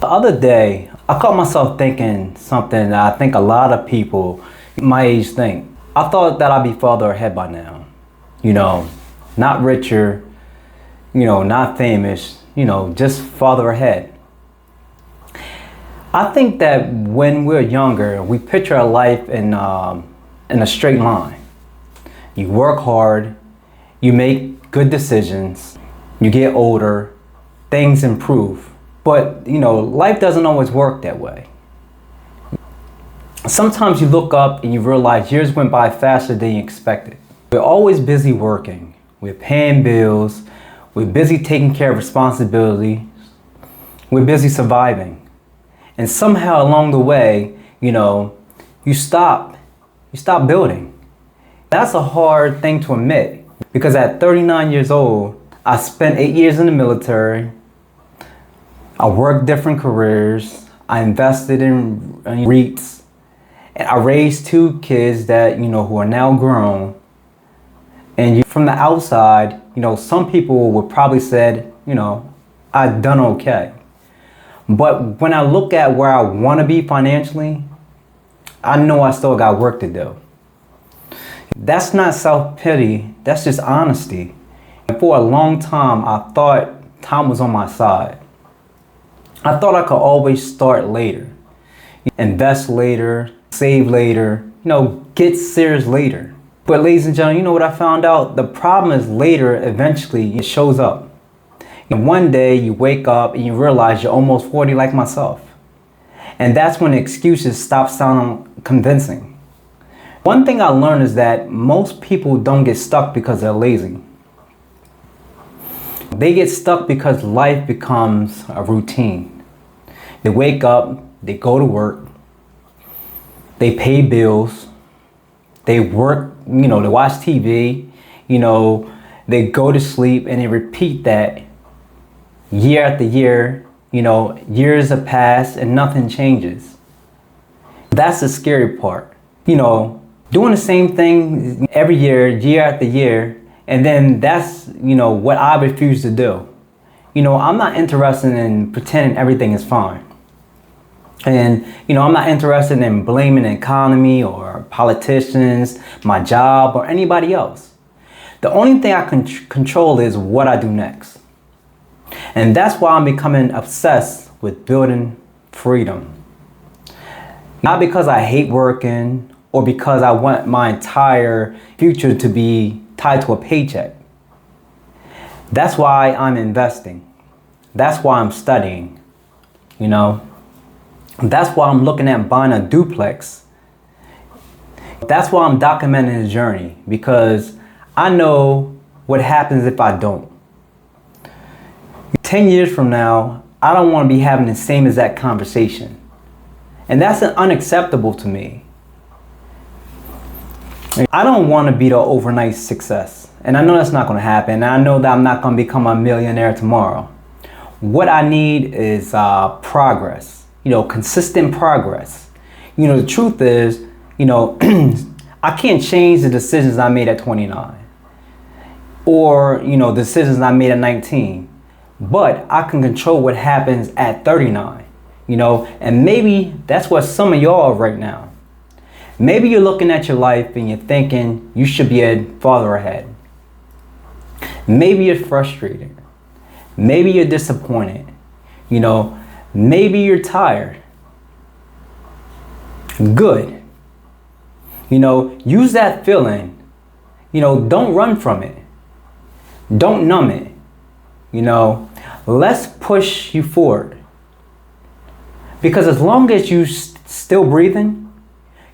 The other day, I caught myself thinking something that I think a lot of people my age think. I thought that I'd be farther ahead by now. Not richer, not famous, just farther ahead. I think that when we're younger, we picture a life in a straight line. You work hard, you make good decisions, you get older, things improve. But, life doesn't always work that way. Sometimes you look up and you realize years went by faster than you expected. We're always busy working. We're paying bills. We're busy taking care of responsibilities. We're busy surviving. And somehow along the way, you stop building. That's a hard thing to admit, because at 39 years old, I spent 8 years in the military. I worked different careers. I invested in REITs. And I raised 2 kids that, who are now grown. And from the outside, some people would probably said, I've done okay. But when I look at where I want to be financially, I know I still got work to do. That's not self-pity, that's just honesty. And for a long time, I thought time was on my side. I thought I could always start later, invest later, save later, get serious later. But ladies and gentlemen, you know what I found out? The problem is later, eventually it shows up. And one day you wake up and you realize you're almost 40 like myself. And that's when excuses stop sounding convincing. One thing I learned is that most people don't get stuck because they're lazy. They get stuck because life becomes a routine. They wake up, they go to work, they pay bills, they work, they watch TV, they go to sleep, and they repeat that year after year. Years have passed and nothing changes. That's the scary part. Doing the same thing every year after year, and then that's, what I refuse to do. I'm not interested in pretending everything is fine. And, I'm not interested in blaming the economy or politicians, my job, or anybody else. The only thing I can control is what I do next. And that's why I'm becoming obsessed with building freedom. Not because I hate working or because I want my entire future to be tied to a paycheck. That's why I'm investing. That's why I'm studying, That's why I'm looking at buying a duplex. That's why I'm documenting the journey, because I know what happens if I don't. 10 years from now, I don't want to be having the same exact conversation. And that's unacceptable to me. I don't want to be the overnight success. And I know that's not going to happen. And I know that I'm not going to become a millionaire tomorrow. What I need is progress, consistent progress. The truth is, I can't change the decisions I made at 29 or, decisions I made at 19. But I can control what happens at 39, and maybe that's what some of y'all are right now. Maybe you're looking at your life and you're thinking you should be farther ahead. Maybe you're frustrated. Maybe you're disappointed. Maybe you're tired. Good. Use that feeling. Don't run from it. Don't numb it. Let's push you forward. Because as long as you still breathing,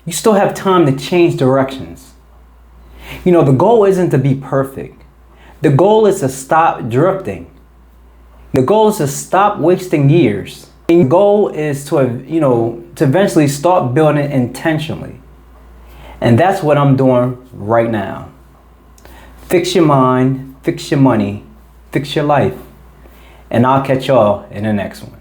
you still have time to change directions. The goal isn't to be perfect. The goal is to stop drifting. The goal is to stop wasting years. The goal is to eventually start building intentionally. And that's what I'm doing right now. Fix your mind, fix your money, fix your life. And I'll catch y'all in the next one.